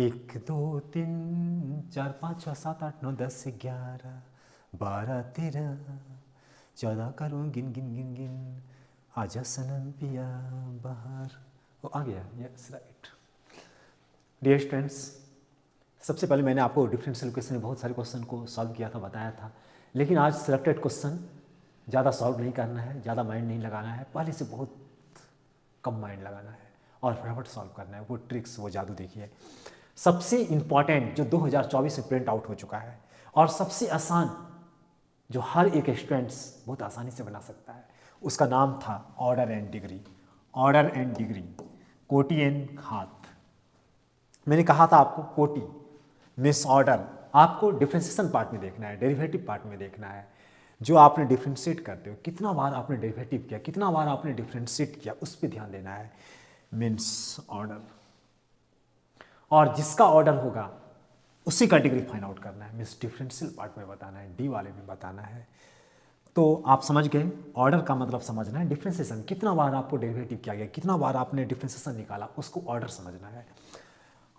1 2 3 4 5 6 7 8 9 10 11 12 13 14 करूँ गिन गिन गिन गिन आजा सनम पिया बाहर। वो आ गया, यस राइट। डियर स्टूडेंट्स, सबसे पहले मैंने आपको डिफरेंशियल इक्वेशन में बहुत सारे क्वेश्चन को सॉल्व किया था, बताया था, लेकिन आज सिलेक्टेड क्वेश्चन ज़्यादा सॉल्व नहीं करना है, ज़्यादा माइंड नहीं लगाना है, पहले से बहुत कम माइंड लगाना है और फटाफट सॉल्व करना है। वो ट्रिक्स, वो जादू देखिए। सबसे इम्पॉर्टेंट जो 2024 में प्रिंट आउट हो चुका है और सबसे आसान जो हर एक स्टूडेंट्स बहुत आसानी से बना सकता है, उसका नाम था order and degree. Order and degree, कोटि एंड घात। मैंने कहा था आपको कोटि मिस ऑर्डर, आपको डिफ्रेंसिएशन पार्ट में देखना है, डेरिवेटिव पार्ट में देखना है। जो आपने डिफ्रेंशिएट करते हो, कितना बार आपने डेरिवेटिव किया, कितना बार आपने डिफ्रेंशिएट किया, उस पर ध्यान देना है। मीन्स ऑर्डर, और जिसका ऑर्डर होगा उसी का डिग्री फाइंड आउट करना है। मीन्स डिफरेंशियल पार्ट में बताना है, डी वाले में बताना है। तो आप समझ गए, ऑर्डर का मतलब समझना है, डिफ्रेंसिएशन कितना बार आपको डेरिवेटिव किया गया, कितना बार आपने डिफ्रेंसिएशन निकाला, उसको ऑर्डर समझना है।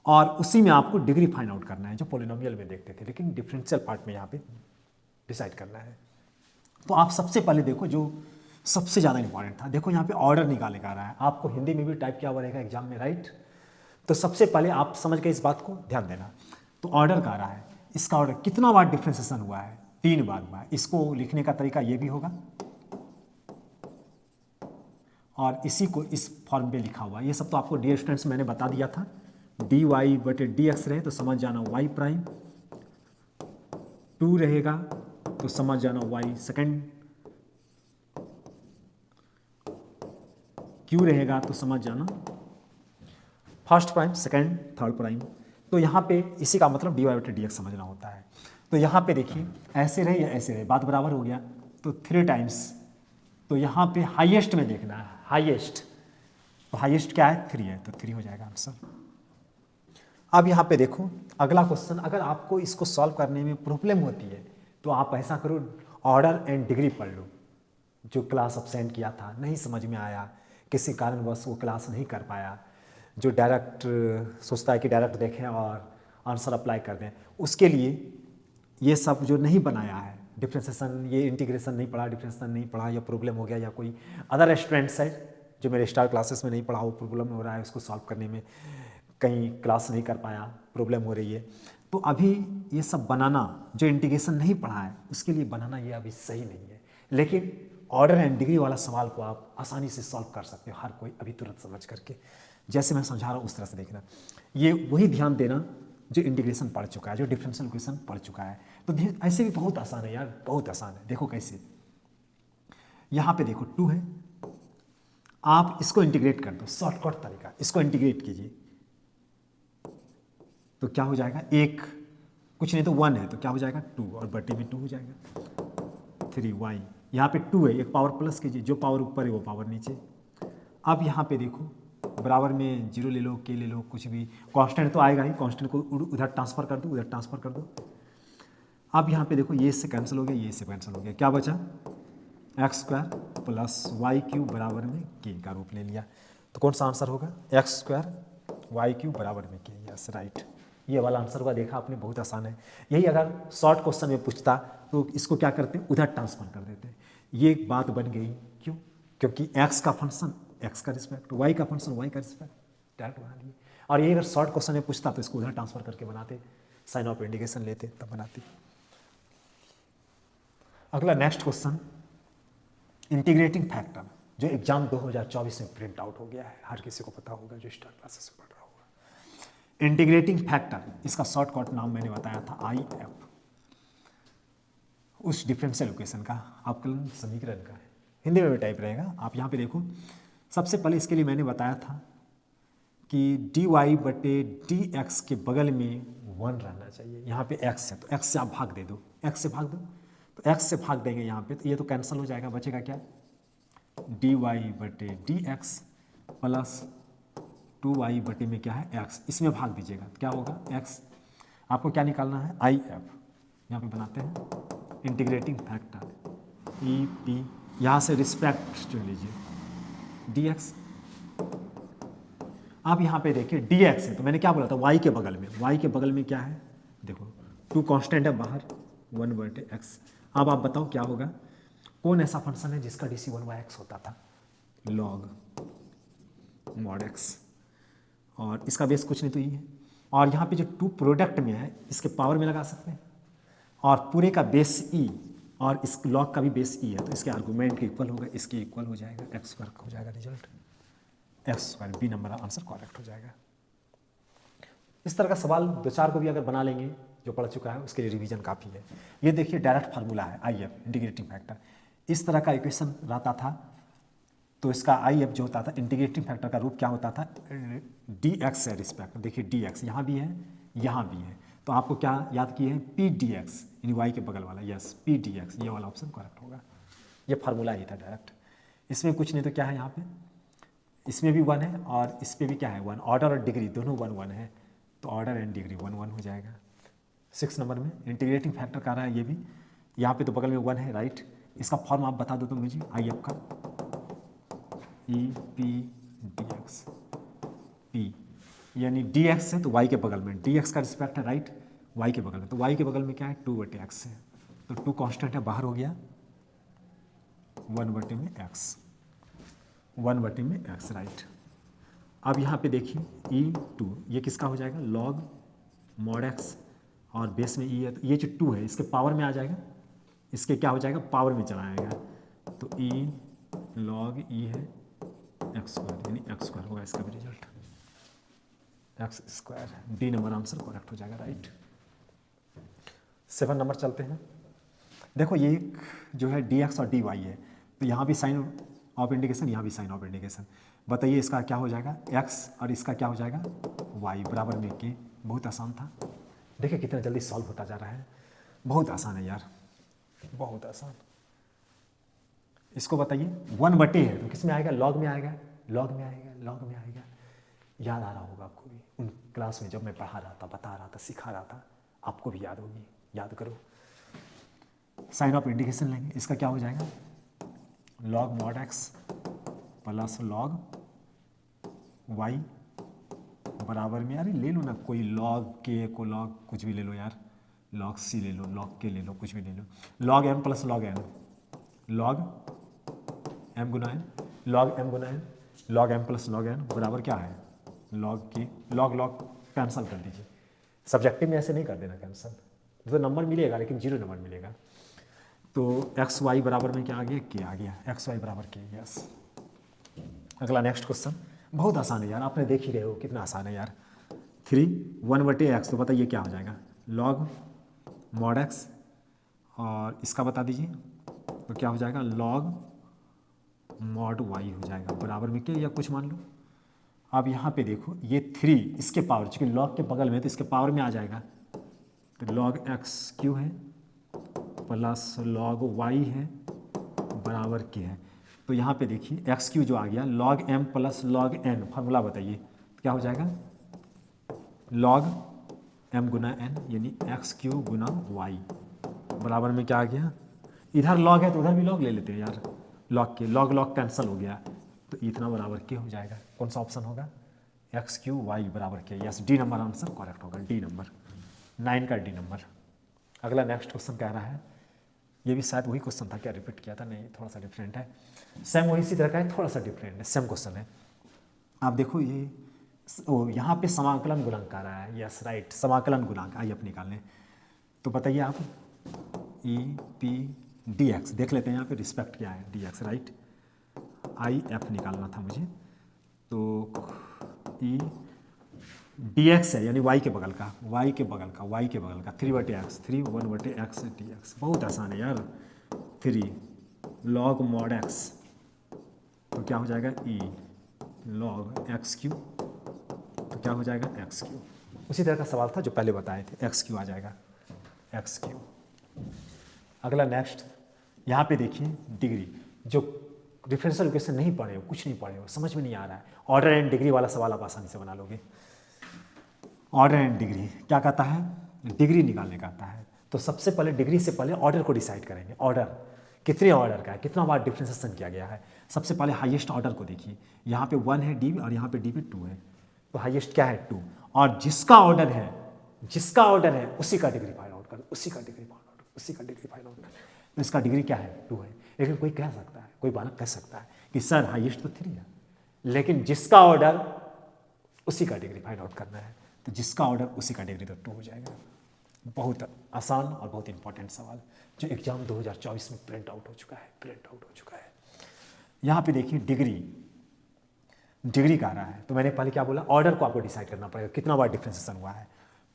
और उसी में आपको डिग्री फाइंड आउट करना है, जो पोलिनोमियल में देखते थे, लेकिन डिफरेंशियल पार्ट में यहाँ पे डिसाइड करना है। तो आप सबसे पहले देखो जो सबसे ज़्यादा इंपॉर्टेंट था, देखो यहाँ पे ऑर्डर निकालने का रहा है आपको, हिंदी में भी टाइप किया हुआ रहेगा एग्जाम में, राइट। तो सबसे पहले आप समझ गए, इस बात को ध्यान देना। तो ऑर्डर का रहा है, इसका ऑर्डर कितना बार डिफ्रेंसिएशन हुआ है, 3 बार हुआ है। इसको लिखने का तरीका ये भी होगा, और इसी को इस फॉर्म पे लिखा हुआ। ये सब तो आपको डियर स्टूडेंट्स मैंने बता दिया था। डी वाई बटे डी एक्स रहे तो समझ जाना वाई प्राइम, 2 रहेगा तो समझ जाना वाई सेकेंड, क्यू रहेगा तो समझ जाना first prime, second, third prime. तो यहाँ पे इसी का मतलब डी वाई बटे डी एक्स समझना होता है। तो यहाँ पे देखिए ऐसे रहे या ऐसे रहे, बात बराबर हो गया। तो 3 टाइम्स, तो यहाँ पे हाईएस्ट में देखना है, हाईएस्ट। तो हाईएस्ट क्या है, 3 है, तो 3 हो जाएगा आंसर। अब यहाँ पे देखो अगला क्वेश्चन, अगर आपको इसको सॉल्व करने में प्रॉब्लम होती है तो आप ऐसा करो, ऑर्डर एंड डिग्री पढ़ लो। जो क्लास अब्सेंट किया था, नहीं समझ में आया, किसी कारणवश वो क्लास नहीं कर पाया, जो डायरेक्ट सोचता है कि डायरेक्ट देखें और आंसर अप्लाई कर दें, उसके लिए ये सब जो नहीं बनाया है, डिफ्रेंसिएशन, ये इंटीग्रेशन नहीं पढ़ा, डिफ्रेंसिएशन नहीं पढ़ा, या प्रॉब्लम हो गया, या कोई अदर स्टूडेंट्स है जो मेरे स्टार क्लासेस में नहीं पढ़ा, वो प्रॉब्लम हो रहा है उसको सॉल्व करने में, कहीं क्लास नहीं कर पाया, प्रॉब्लम हो रही है, तो अभी ये सब बनाना, जो इंटीग्रेशन नहीं पढ़ा है उसके लिए बनाना ये अभी सही नहीं है। लेकिन ऑर्डर एंड डिग्री वाला सवाल को आप आसानी से सॉल्व कर सकते हो, हर कोई अभी तुरंत समझ करके। जैसे मैं समझा रहा हूँ उस तरह से देखना, ये वही ध्यान देना जो इंटीग्रेशन पढ़ चुका है, जो डिफरेंशियल इक्वेशन पढ़ चुका है। तो ऐसे भी बहुत आसान है यार, बहुत आसान है। देखो कैसे, यहाँ पे देखो 2 है, आप इसको इंटीग्रेट कर दो, शॉर्टकट तरीका, इसको इंटीग्रेट कीजिए तो क्या हो जाएगा, एक कुछ नहीं तो 1 है, तो क्या हो जाएगा 2, और बटे में 2 हो जाएगा 3y। यहाँ पे 2 है, एक पावर प्लस कीजिए, जो पावर ऊपर है वो पावर नीचे। अब यहाँ पे देखो बराबर में 0 ले लो, के ले लो, कुछ भी, कांस्टेंट तो आएगा ही, कांस्टेंट को उधर ट्रांसफर कर दो, उधर ट्रांसफर कर दो। अब यहाँ पे देखो ये इससे कैंसिल हो गया, ये इससे कैंसिल हो गया, क्या बचा, x² प्लस वाई क्यूब बराबर में के का रूप ले लिया। तो कौन सा आंसर होगा, x² वाई क्यूब बराबर में के, यस राइट। ये वाला आंसर होगा, देखा आपने, बहुत आसान है। यही अगर शॉर्ट क्वेश्चन में पूछता तो इसको क्या करते हैं, उधर ट्रांसफर कर देते हैं। ये बात बन गई, क्यों, क्योंकि x का फंक्शन x का रिस्पेक्ट, y का फंक्शन y का रिस्पेक्ट, डायरेक्ट बना लिए। और ये अगर शॉर्ट क्वेश्चन में पूछता तो इसको उधर ट्रांसफर करके बनाते, साइन ऑफ इंडिकेशन लेते तब बनाते। अगला नेक्स्ट क्वेश्चन, इंटीग्रेटिंग फैक्टर, जो एग्जाम 2024 में प्रिंट आउट हो गया है, हर किसी को पता होगा जो स्टार क्लासेस से पढ़ रहा होगा। इंटीग्रेटिंग फैक्टर, इसका शॉर्टकट नाम मैंने बताया था IF, उस डिफरेंशियल इक्वेशन का अवकलन समीकरण का है, हिंदी में भी टाइप रहेगा। आप यहाँ पे देखो, सबसे पहले इसके लिए मैंने बताया था कि dy बटे dx के बगल में 1 रहना चाहिए। यहाँ पे x है तो x से आप भाग दे दो, x से भाग दो, तो x से भाग देंगे यहाँ पे, तो ये तो कैंसिल हो जाएगा, बचेगा क्या, dy बटे dx प्लस 2y बटे में क्या है x, इसमें भाग दीजिएगा तो क्या होगा x। आपको क्या निकालना है, IF, यहाँ पे बनाते हैं इंटीग्रेटिंग फैक्टर EP, यहाँ से रिस्पेक्ट चुन लीजिए, dx आप यहाँ पे देखिए dx है, तो मैंने क्या बोला था y के बगल में, y के बगल में क्या है, देखो 2 कांस्टेंट है बाहर 1/x। अब आप बताओ क्या होगा, कौन ऐसा फंक्शन है जिसका DC 1/x होता था, log mod x, और इसका बेस कुछ नहीं तो ये है, और यहाँ पे जो 2 प्रोडक्ट में है इसके पावर में लगा सकते हैं, और पूरे का बेस e, और इस लॉग का भी बेस e है, तो इसके आर्गूमेंट के इक्वल होगा, इसके इक्वल हो जाएगा, x² हो जाएगा result, x², b number answer correct हो जाएगा। इस तरह का सवाल 2-4 को भी अगर बना लेंगे जो पढ़ चुका है उसके लिए रिवीजन काफ़ी है। ये देखिए डायरेक्ट फार्मूला है IF इंटीग्रेटिंग फैक्टर, इस तरह का इक्वेशन रहता था, तो इसका IF जो होता था इंटीग्रेटिंग फैक्टर का रूप क्या होता था, dx है रिस्पेक्ट, देखिए dx यहाँ भी है यहाँ भी है, तो आपको क्या याद किए हैं, PDX यानी y के बगल वाला, यस PDX, ये वाला ऑप्शन करेक्ट होगा। ये फार्मूला ही था डायरेक्ट, इसमें कुछ नहीं तो क्या है, यहाँ पे इसमें भी 1 है और इस पर भी क्या है 1, ऑर्डर और डिग्री दोनों 1 1 है, तो ऑर्डर एंड डिग्री 1 1 हो जाएगा। 6 नंबर में इंटीग्रेटिंग फैक्टर का रहा है ये भी, यहाँ पे तो बगल में 1 है राइट, इसका फॉर्म आप बता दो तो मुझे IF का, EPDX, P यानी dx है तो y के बगल में, dx का रिस्पेक्ट है राइट y के बगल में, तो y के बगल में क्या है 2/x है, तो 2 कांस्टेंट है बाहर हो गया 1/x, 1/x राइट। अब यहाँ पे देखिए E2, ये किसका हो जाएगा, log mod x, और बेस में E है, तो ये जो 2 है इसके पावर में आ जाएगा, इसके क्या हो जाएगा पावर में चला आएगा, तो E log E है x² यानी x² होगा इसका भी result, x², D number answer correct हो जाएगा राइट। 7 नंबर चलते हैं, देखो ये जो है dx और dy है, तो यहाँ भी साइन ऑफ इंडिकेशन, यहाँ भी साइन ऑफ इंडिकेशन, बताइए इसका क्या हो जाएगा x और इसका क्या हो जाएगा y, बराबर में के, बहुत आसान था, देखिए कितना जल्दी सॉल्व होता जा रहा है, बहुत आसान है यार, बहुत आसान। इसको बताइए 1/a है तो किस में आएगा, लॉग में आएगा, लॉग में आएगा, लॉग में आएगा, याद आ रहा होगा आपको भी, उन क्लास में जब मैं पढ़ा रहा था, बता रहा था, सिखा रहा था, आपको भी याद होगी, याद करो। साइन ऑफ इंडिकेशन लेंगे, इसका क्या हो जाएगा log mod x plus log y बराबर में, अरे ले लो ना कोई log k को log कुछ भी ले लो यार, log c ले लो, log k ले लो, कुछ भी ले लो, log m plus log n, log m गुना n, log m गुना n, log m plus log n बराबर क्या है log k, log log cancel कर दीजिए, सब्जेक्टिव में ऐसे नहीं कर देना कैंसिल, तो नंबर मिलेगा लेकिन 0 नंबर मिलेगा, तो एक्स वाई बराबर में क्या आ गया के आ गया, एक्स वाई बराबर के, यस। अगला नेक्स्ट क्वेश्चन बहुत आसान है यार, आपने देख ही रहे हो कितना आसान है यार, 3 1/x, तो बताइए क्या हो जाएगा log mod x, और इसका बता दीजिए तो क्या हो जाएगा log mod y हो जाएगा, बराबर में के या कुछ मान लो। अब यहाँ पे देखो ये 3 इसके पावर, चूँकि log के बगल में तो इसके पावर में आ जाएगा, तो log x³ है प्लस log y है बराबर के है, तो यहाँ पे देखिए x³ जो आ गया log m plus log n, formula बताइए क्या हो जाएगा log m गुना n यानी x³ गुना y बराबर में क्या आ गया, इधर log है तो उधर भी log ले लेते हैं यार, log के log log कैंसिल हो गया, तो इतना बराबर के हो जाएगा, कौन सा ऑप्शन होगा x³ y बराबर के, yes D number answer correct होगा, डी नंबर 9 का डी नंबर। अगला नेक्स्ट क्वेश्चन कह रहा है, ये भी शायद वही क्वेश्चन था, क्या रिपीट किया था, नहीं थोड़ा सा डिफरेंट है, सेम वही इसी तरह का है, थोड़ा सा डिफरेंट है, सेम क्वेश्चन है। आप देखो ये यहाँ पे समाकलन गुणांक आ रहा है, यस राइट, समाकलन गुणांक आइए आप निकालने, तो बताइए आप EPDX देख लेते हैं, यहाँ पे रिस्पेक्ट क्या है dx राइट, IF निकालना था मुझे, तो dx है यानी y के बगल का, y के बगल का, y के बगल का 3/x, 3 1/x dx, बहुत आसान है यार, 3 log mod x, तो क्या हो जाएगा e log x³, तो क्या हो जाएगा x³, उसी तरह का सवाल था जो पहले बताए थे, x³ आ जाएगा x³। अगला नेक्स्ट, यहाँ पे देखिए डिग्री, जो डिफरेंशियल इक्वेशन नहीं पढ़े हो, कुछ नहीं पढ़े हो, समझ में नहीं आ रहा है, ऑर्डर एंड डिग्री वाला सवाल आप आसानी से बना लोगे। ऑर्डर एंड डिग्री क्या कहता है, डिग्री निकालने का आता है, तो सबसे पहले डिग्री से पहले ऑर्डर को डिसाइड करेंगे, ऑर्डर कितने ऑर्डर का है, कितना बार डिफ्रेंशिएशन किया गया है। सबसे पहले हाईएस्ट ऑर्डर को देखिए, यहाँ पे 1 है डी और यहाँ पे डी पे 2 है, तो हाईएस्ट क्या है 2, और जिसका ऑर्डर है उसी का डिग्री फाइंड आउट कर, उसी का डिग्री फाइंड आउट कर। तो इसका डिग्री क्या है 2 है। लेकिन कोई कह सकता है, कोई बालक कह सकता है कि सर हाईएस्ट तो 3 है, लेकिन जिसका ऑर्डर उसी का डिग्री फाइंड आउट करना है, तो जिसका ऑर्डर उसी का डिग्री तो 2 हो जाएगा। बहुत आसान और बहुत इंपॉर्टेंट सवाल जो एग्जाम 2024 में प्रिंट आउट हो चुका है। यहाँ पे देखिए डिग्री का रहा है, तो मैंने पहले क्या बोला, ऑर्डर को आपको डिसाइड करना पड़ेगा, कितना बार डिफ्रेंसिएशन हुआ है,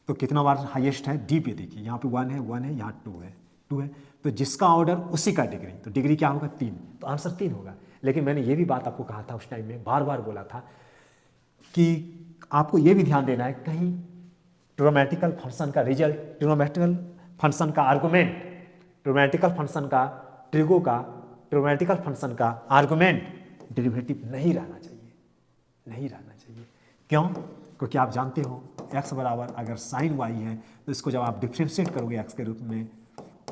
तो कितना बार हाईएस्ट है डी पे देखिए, यहाँ पे 1 है, यहाँ 2 है, तो जिसका ऑर्डर उसी का डिग्री, तो डिग्री क्या होगा 3, तो आंसर 3 होगा। लेकिन मैंने ये भी बात आपको कहा था उस टाइम में, बार बार बोला था कि आपको ये भी ध्यान देना है कहीं ट्रिग्नोमेट्रिकल फंक्शन का रिजल्ट, ट्रिग्नोमेट्रिकल फंक्शन का आर्गुमेंट, ट्रिग्नोमेट्रिकल फंक्शन का ट्रिग्नोमेट्रिकल फंक्शन का आर्गुमेंट डेरिवेटिव नहीं रहना चाहिए। क्यों? क्योंकि आप जानते हो x बराबर अगर साइन y है तो इसको जब आप डिफ्रेंशिएट करोगे x के रूप में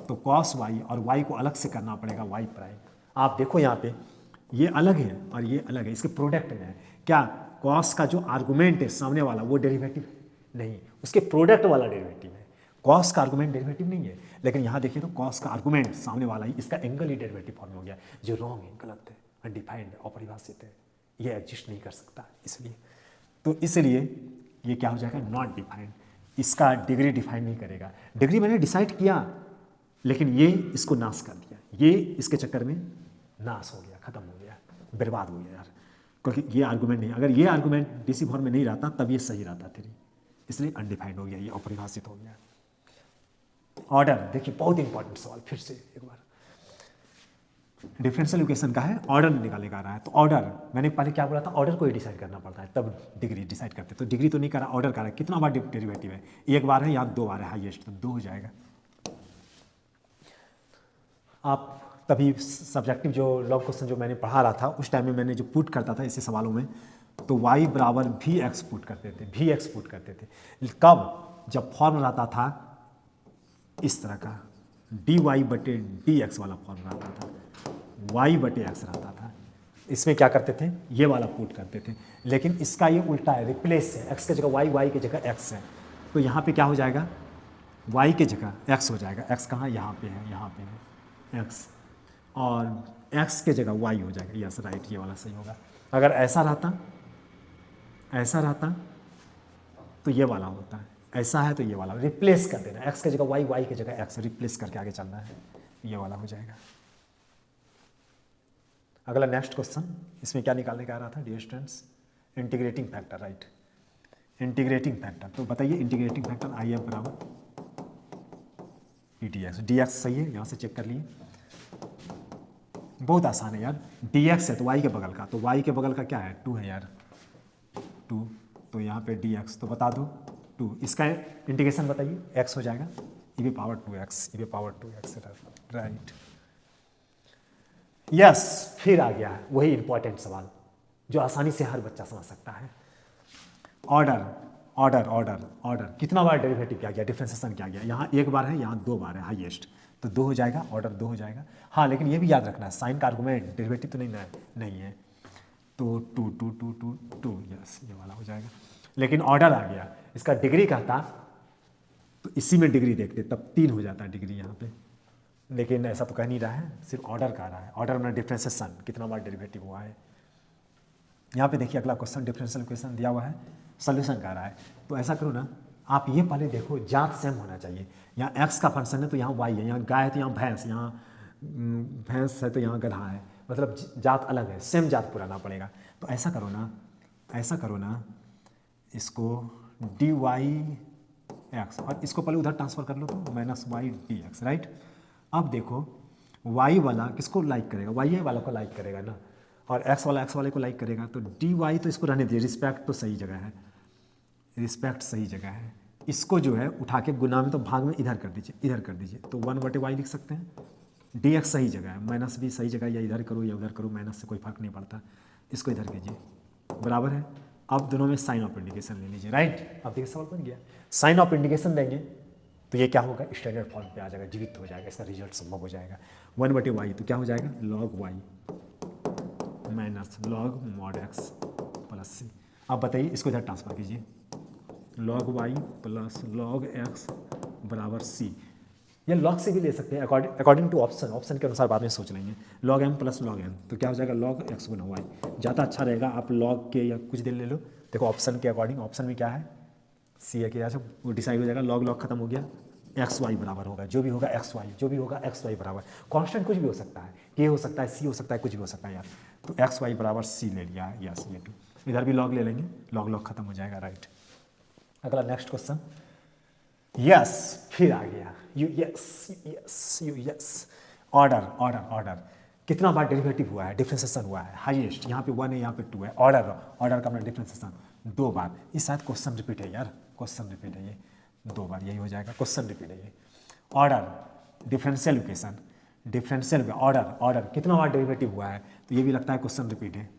तो cos y, और y को अलग से करना पड़ेगा y प्राइम। आप देखो यहाँ पे ये अलग है और ये अलग है, इसके प्रोडक्ट में है। क्या cos का जो आर्गुमेंट है सामने वाला वो डेरिवेटिव नहीं, उसके प्रोडक्ट वाला डेरिवेटिव है। cos का आर्गुमेंट डेरिवेटिव नहीं है, लेकिन यहाँ देखिए तो cos का आर्गुमेंट सामने वाला ही, इसका एंगल ही डेरिवेटिव फॉर्म हो गया, जो रॉन्ग है, गलत है, अनडिफाइंड है, अपरिभाषित है, ये एग्जिस्ट नहीं कर सकता। इसलिए ये क्या हो जाएगा, नॉट डिफाइंड। इसका डिग्री डिफाइन नहीं करेगा। डिग्री मैंने डिसाइड किया लेकिन ये इसको नाश कर दिया, ये इसके चक्कर में नाश हो गया, खत्म हो गया, बर्बाद हो गया यार, क्योंकि ये आर्गुमेंट नहीं, अगर ये आर्गुमेंट डीसी फॉर्म में नहीं रहता तब ये सही रहता थ्री, इसलिए अनडिफाइंड हो गया, ये अपरिभाषित हो गया। ऑर्डर देखिए, बहुत इंपॉर्टेंट सवाल, फिर से एक बार डिफरेंशियल इक्वेशन का है, ऑर्डर निकालने का रहा है, तो ऑर्डर मैंने पहले क्या बोला था, ऑर्डर को ही डिसाइड करना पड़ता है तब डिग्री डिसाइड करते, तो डिग्री तो नहीं करा, ऑर्डर करा, कितना बार डेरिवेटिव है, एक बार है या 2 बार है हाईएस्ट, तो 2 हो जाएगा। आप तभी सब्जेक्टिव जो लॉग क्वेश्चन जो मैंने पढ़ा रहा था उस टाइम में मैंने जो पुट करता था ऐसे सवालों में, तो y बराबर वी एक्स पुट करते थे, कब, जब फॉर्म रहता था इस तरह का, dy बटे डी एक्स वाला फॉर्म रहता था, y बटे एक्स रहता था, इसमें क्या करते थे, ये वाला पुट करते थे। लेकिन इसका ये उल्टा है, रिप्लेस है, x की जगह y की जगह x है, तो यहाँ पे क्या हो जाएगा, y की जगह x हो जाएगा, x कहाँ, यहाँ पे है x, और x की जगह y हो जाएगा, यस राइट, ये वाला सही होगा। अगर ऐसा रहता तो ये वाला होता है, ऐसा है तो ये वाला, रिप्लेस कर देना, x की जगह y की जगह x, रिप्लेस करके आगे चलना है, ये वाला हो जाएगा। अगला नेक्स्ट क्वेश्चन, इसमें क्या निकालने का आ रहा था dear students, integrating factor, right, integrating factor. तो बताइए इंटीग्रेटिंग फैक्टर आई एफ बराबर डी एक्स सही है, यहाँ से चेक कर लिए, बहुत आसान है यार, डी एक्स है तो y के बगल का, तो y के बगल का क्या है 2 है यार, 2, तो यहाँ पे डी एक्स, तो बता दो 2, इसका इंटीग्रेशन बताइए, x हो जाएगा e power 2x, right, yes. फिर आ गया वही इंपॉर्टेंट सवाल जो आसानी से हर बच्चा समझ सकता है, ऑर्डर कितना बार डेरिवेटिव क्या गया, डिफरेंशिएशन क्या गया, यहाँ 1 बार है, यहाँ 2 बार है हाईएस्ट, तो 2 हो जाएगा, ऑर्डर 2 हो जाएगा। हाँ लेकिन ये भी याद रखना है, साइन का आर्गुमेंट डेरिवेटिव तो नहीं है, तो 2 यस, ये वाला हो जाएगा। लेकिन ऑर्डर आ गया, इसका डिग्री कहता तो इसी में डिग्री देखते, तब 3 हो जाता है डिग्री यहाँ पे, लेकिन ऐसा तो कह नहीं रहा है, सिर्फ ऑर्डर का रहा है, ऑर्डर में डिफरेंशिएशन कितना बार डेरिवेटिव हुआ है। यहाँ पे देखिए अगला क्वेश्चन डिफरेंशियल इक्वेशन दिया हुआ है, सॉल्यूशन का रहा है, तो ऐसा करो ना, आप ये पहले देखो जात सेम होना चाहिए, यहाँ x का फंक्शन है तो यहाँ y है, यहाँ गाय है तो यहाँ भैंस, यहाँ भैंस है तो यहाँ गधा है, मतलब जात अलग है, सेम जात पुराना पड़ेगा। तो ऐसा करो ना, इसको dy x और इसको पहले उधर ट्रांसफर कर लो तो माइनस y dx, राइट। अब देखो y वाला किसको लाइक करेगा, y वाला को लाइक करेगा ना, और x वाले को लाइक करेगा, तो dy तो इसको रहने दीजिए, रिस्पेक्ट तो सही जगह है, इसको जो है उठा के गुना में तो भाग में इधर कर दीजिए, तो 1 बटे y लिख सकते हैं, dx सही जगह है, माइनस भी सही जगह, या इधर करो या उधर करो, माइनस से कोई फर्क नहीं पड़ता, इसको इधर कीजिए, बराबर है। अब दोनों में साइन ऑफ इंडिकेशन ले लीजिए, राइट। अब देखिए सवाल बन गया, साइन ऑफ इंडिकेशन देंगे तो ये क्या होगा, स्टैंडर्ड फॉर्म पे आ जाएगा, जीवित हो जाएगा, इसका रिजल्ट संभव हो जाएगा। 1 बटे वाई तो क्या हो जाएगा, log Y minus log mod X plus C, आप बताइए, इसको इधर ट्रांसफर कीजिए, log y plus log x बराबर c, या log से भी ले सकते हैं अकॉर्डिंग टू ऑप्शन, ऑप्शन के अनुसार बाद में सोच लेंगे। log m plus log n तो क्या हो जाएगा log x गुना y, ज़्यादा अच्छा रहेगा आप log के या कुछ दिन ले लो। देखो ऑप्शन के अकॉर्डिंग, ऑप्शन में क्या है c है कि यहाँ से वो डिसाइड हो जाएगा, log खत्म हो गया, एक्स वाई बराबर होगा, जो भी होगा एक्स वाई, जो भी होगा एक्स वाई बराबर, कांस्टेंट कुछ भी हो सकता है, के हो सकता है, सी हो सकता है, कुछ भी हो सकता है यार। तो एक्स वाई बराबर सी ले लिया है, यस ये 2, इधर भी लॉग ले लेंगे, लॉग खत्म हो जाएगा, राइट। अगला नेक्स्ट क्वेश्चन, यस फिर आ गया, you yes order order order, कितना बार डेरिवेटिव हुआ है, डिफरेंशिएशन हुआ है, हाईएस्ट, यहाँ पे 1 है, यहाँ पे 2 है, ऑर्डर ऑर्डर का अपना डिफरेंशिएशन 2 बार, इस शायद क्वेश्चन रिपीट है यार, क्वेश्चन रिपीट है ये 2 बार, यही हो जाएगा, क्वेश्चन रिपीट है ये। Order differential equation, differential order order कितना बार डेरिवेटिव हुआ है, तो ये भी लगता है क्वेश्चन रिपीट है।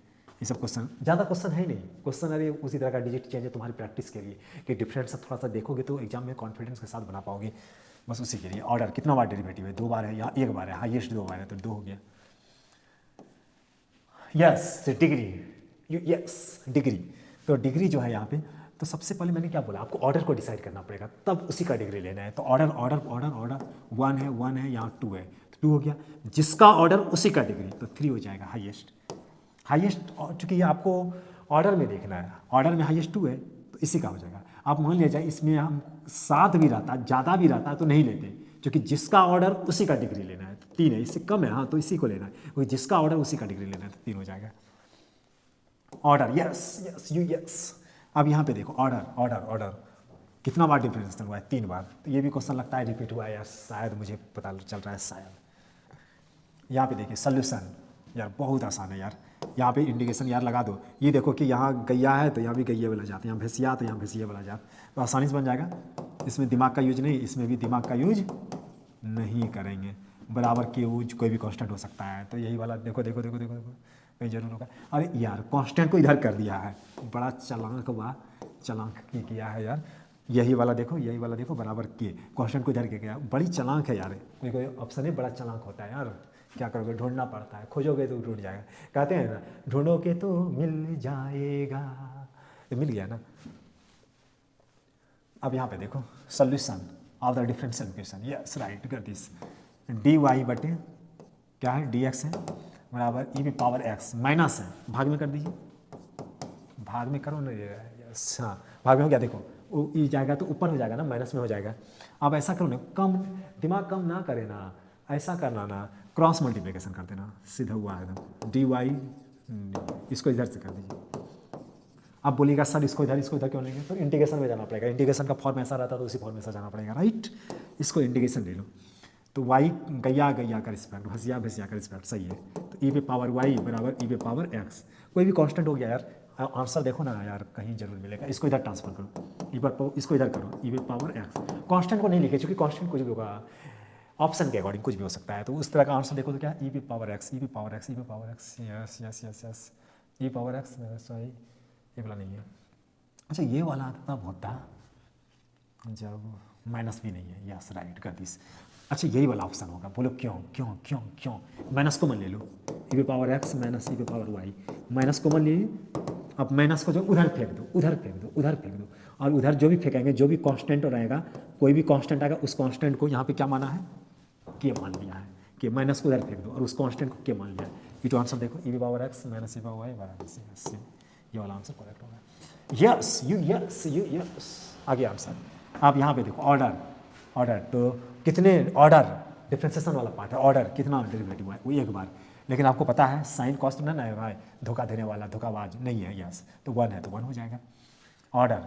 ये सब क्वेश्चन, ज़्यादा क्वेश्चन है नहीं, क्वेश्चन अरे उसी तरह का डिजिट चेंज है तुम्हारी प्रैक्टिस के लिए, कि डिफरेंस थोड़ा सा देखोगे तो एग्जाम में कॉन्फिडेंस के साथ बना पाओगे, बस उसी के लिए। ऑर्डर कितना बार डेरिवेटिव है, 2 बार है या 1 बार है, हाईएस्ट 2 बार है तो 2 हो गया। यस डिग्री, यस डिग्री, तो डिग्री जो है यहाँ पे, तो सबसे पहले मैंने क्या बोला आपको, ऑर्डर को डिसाइड करना पड़ेगा, तब उसी का डिग्री लेना है। तो ऑर्डर ऑर्डर ऑर्डर ऑर्डर 1 है यहाँ 2 है, तो 2 हो गया, जिसका ऑर्डर उसी का डिग्री, तो 3 हो जाएगा हाईएस्ट। हाईएस्ट चूंकि ये आपको ऑर्डर में देखना है, ऑर्डर में हाईएस्ट 2 है तो इसी का हो जाएगा। आप मान लिया जाए इसमें हम 7 भी रहता, ज़्यादा भी रहता तो नहीं लेते, क्योंकि जिसका ऑर्डर उसी का डिग्री लेना है, तो 3 है, इससे कम है हाँ तो इसी को लेना है, क्योंकि जिसका ऑर्डर उसी का डिग्री लेना है तो 3 हो जाएगा। ऑर्डर यस यस, अब यहाँ पे देखो ऑर्डर ऑर्डर ऑर्डर कितना बार डिफरेंशिएशन हुआ है, 3 बार, तो ये भी क्वेश्चन लगता है रिपीट हुआ है यार, शायद मुझे पता चल रहा है शायद। यहाँ पे देखिए सॉल्यूशन, यार बहुत आसान है यार, यहाँ पे इंडिकेशन यार लगा दो, ये देखो कि यहाँ गैया है तो यहाँ भी गैया वाला जाता है, यहाँ भैंसिया तो यहाँ भैंसिया वाला जाता, तो आसानी से बन जाएगा। इसमें दिमाग का यूज नहीं, इसमें भी दिमाग का यूज नहीं करेंगे, बराबर के यूज कोई भी कांस्टेंट हो सकता है, तो यही वाला देखो देखो देखो देखो देखो कहीं जरूर होगा। अरे यार कांस्टेंट को इधर कर दिया है, बड़ा चालाक हुआ, चालाक किया है यार, यही वाला देखो बराबर के, कांस्टेंट को इधर के गया, बड़ी चालाक है यार, कोई कोई ऑप्शन है बड़ा चालाक होता है यार, क्या करोगे, ढूंढना पड़ता है, खोजोगे तो ढूंढ जाएगा, कहते हैं ना ढूंढोगे तो मिल जाएगा, तो मिल गया ना। अब यहाँ पे देखो solution of the differential equation, yes right कर दिस, डी वाई बटे क्या है डी एक्स है बराबर ई पे पावर एक्स माइनस है, भाग में कर दीजिए, भाग में करो ना, यस हाँ भाग में हो गया, देखो वो ई जाएगा तो ऊपर हो जाएगा ना, माइनस में हो जाएगा। अब ऐसा करो ना, कम दिमाग कम ना करे ना, ऐसा करना ना, क्रॉस मल्टीप्लिकेशन कर देना, सीधा हुआ एकदम, डी वाई इसको इधर से कर दीजिए। आप बोलिएगा सर इसको इधर क्यों लेंगे, तो इंटीग्रेशन में जाना पड़ेगा, इंटीग्रेशन का फॉर्म ऐसा रहता है तो उसी फॉर्म में ऐसा जाना पड़ेगा, राइट। इसको इंटीग्रेशन ले लो, तो वाई गैया का रिस्पेक्ट, भैंसिया का रिस्पेक्ट, सही है, तो ई पे पावर वाई बराबर ई पे पावर एक्स, कोई भी कांस्टेंट हो गया यार, आंसर देखो ना यार कहीं जरूर मिलेगा। इसको इधर ट्रांसफर करो, ई पर इसको इधर करो, ई पे पावर एक्स, कांस्टेंट को नहीं लिखे क्योंकि कांस्टेंट कुछ भी होगा, ऑप्शन के अकॉर्डिंग कुछ भी हो सकता है, तो उस तरह का आंसर देखो तो क्या ई पे पावर एक्स, ई पे पावर एक्स, ई पे power X, yes yes yes yes, E power X, sorry ये वाला नहीं है, अच्छा ये वाला तब होता जब माइनस भी नहीं है, यस राइट कर दिस, अच्छा यही वाला ऑप्शन होगा, बोलो क्यों क्यों क्यों क्यों, माइनस कॉमन ले लो, ई पे पावर एक्स माइनस ई पे पावर वाई, माइनस कॉमन ले, अब माइनस को जो उधर फेंक दो, और उधर जो भी फेंकेंगे, जो भी कांस्टेंट रहेगा, कोई भी कांस्टेंट आएगा, उस कांस्टेंट को यहाँ पे क्या माना है, के मान लिया है, कि माइनस को उधर फेंक दो और उस कांस्टेंट को के मान लिया है, ये तो आंसर देखो, ई पे पावर एक्स माइनस ई पावर वाई बराबर सी, ये वाला आंसर करेक्ट होगा, यस यस आ गया आंसर। आप यहाँ पे देखो ऑर्डर तो कितने ऑर्डर डिफरेंशिएशन वाला पार्ट है, ऑर्डर कितना डेरिवेटिव है वो 1 बार, लेकिन आपको पता है साइन कॉस्ट ना है भाई, धोखा देने वाला धोखाबाज नहीं है, यस तो 1 है तो 1 हो जाएगा ऑर्डर।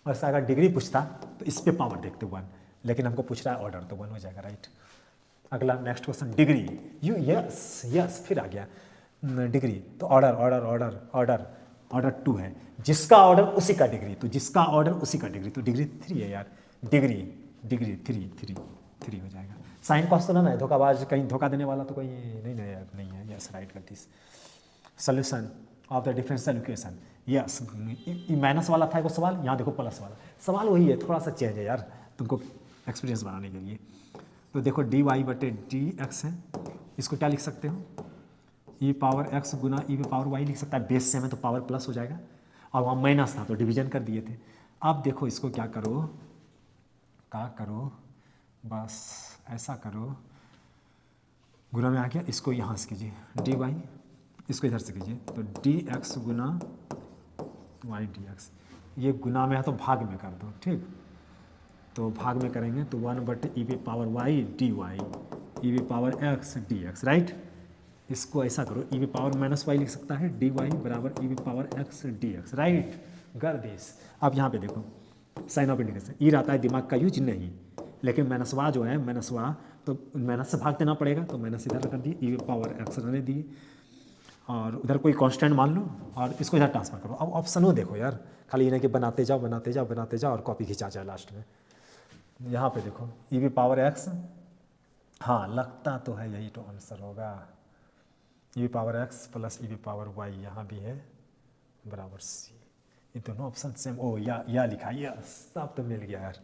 और ऐसा अगर डिग्री पूछता तो इस पे पावर देखते 1, लेकिन हमको पूछ रहा है ऑर्डर तो 1 हो जाएगा, राइट। अगला नेक्स्ट क्वेश्चन डिग्री, यस फिर आ गया डिग्री, तो ऑर्डर 2 है, जिसका ऑर्डर उसी का डिग्री, तो जिसका ऑर्डर उसी का डिग्री, तो डिग्री 3 है यार, डिग्री 3 हो जाएगा। साइन कॉस तो ना है, धोखाबाज कहीं धोखा देने वाला तो कोई नहीं है, यस राइट कर this. Solution of the differential equation, yes minus वाला था वो सवाल, यहाँ देखो प्लस वाला, सवाल वही है, थोड़ा सा चेंज है यार तुमको एक्सपीरियंस बनाने के लिए। तो देखो डी वाई बटे डी एक्स है, इसको क्या लिख सकते हो, ई पावर एक्स गुना ई पे पावर वाई लिख सकता है, बेस सेम है तो पावर प्लस हो जाएगा, अब वहाँ माइनस था तो डिवीजन कर दिए थे। अब देखो इसको क्या करो, बस ऐसा करो, गुना में आ गया, इसको यहाँ से कीजिए डी वाई, इसको इधर से कीजिए तो डी एक्स गुना वाई डी एक्स, ये गुना में है तो भाग में कर दो, ठीक। तो भाग में करेंगे तो 1/e⁻y dy, e⁻x dx, right. इसको ऐसा करो, e⁻−y लिख सकता है, dy बराबर e⁻x dx, राइट। गर्दिश। अब यहाँ पे देखो साइन ऑफ इंडिकेशन, ई रहता है दिमाग का यूज नहीं, लेकिन माइनसवा जो है माइनसवा तो माइनस से भाग देना पड़ेगा, तो माइनस इधर कर दिए, e⁻x रहने दिए, और उधर कोई कांस्टेंट मान लो और इसको इधर ट्रांसफर करो। अब ऑप्शनों देखो यार, खाली इन्हें कि बनाते जाओ और कॉपी खिंचा जाए लास्ट में। यहाँ पे देखो e⁻x, हाँ लगता तो है यही तो आंसर होगा, e⁻x प्लस e⁻y यहाँ भी है बराबर सी, ये दोनों ऑप्शन सेम। ओ या लिखा, यस तब तो मिल गया यार,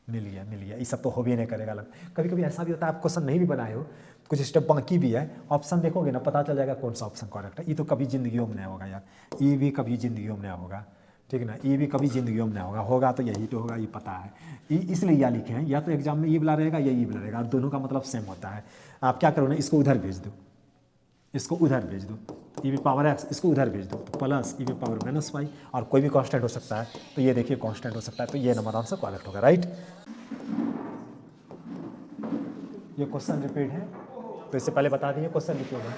मिल गया। ये सब तो हो भी नहीं करेगा लग, कभी कभी ऐसा भी होता है आप क्वेश्चन नहीं भी बनाए हो, कुछ स्टेप बाकी भी है, ऑप्शन देखोगे ना पता चल जाएगा कौन सा ऑप्शन करेक्ट है। ये तो कभी जिंदगियों में नहीं होगा यार, ये भी कभी जिंदगियों में नहीं होगा, ठीक ना, ये भी कभी जिंदगियों में नहीं होगा तो यही तो होगा, ये पता है, इसलिए या लिखे हैं, या तो एग्जाम में ये वाला रहेगा या ये वाला रहेगा, दोनों का मतलब सेम होता है। आप क्या करो ना, इसको उधर भेज दो, इसको उधर भेज दो, e⁻x इसको उधर भेज दो, तो प्लस e⁻−y, और कोई भी कांस्टेंट हो सकता है, तो ये देखिए कांस्टेंट हो सकता है, तो ये नंबर आंसर करेक्ट होगा, राइट। ये क्वेश्चन रिपीट है, तो इससे पहले बता दिए क्वेश्चन लिखिएगा।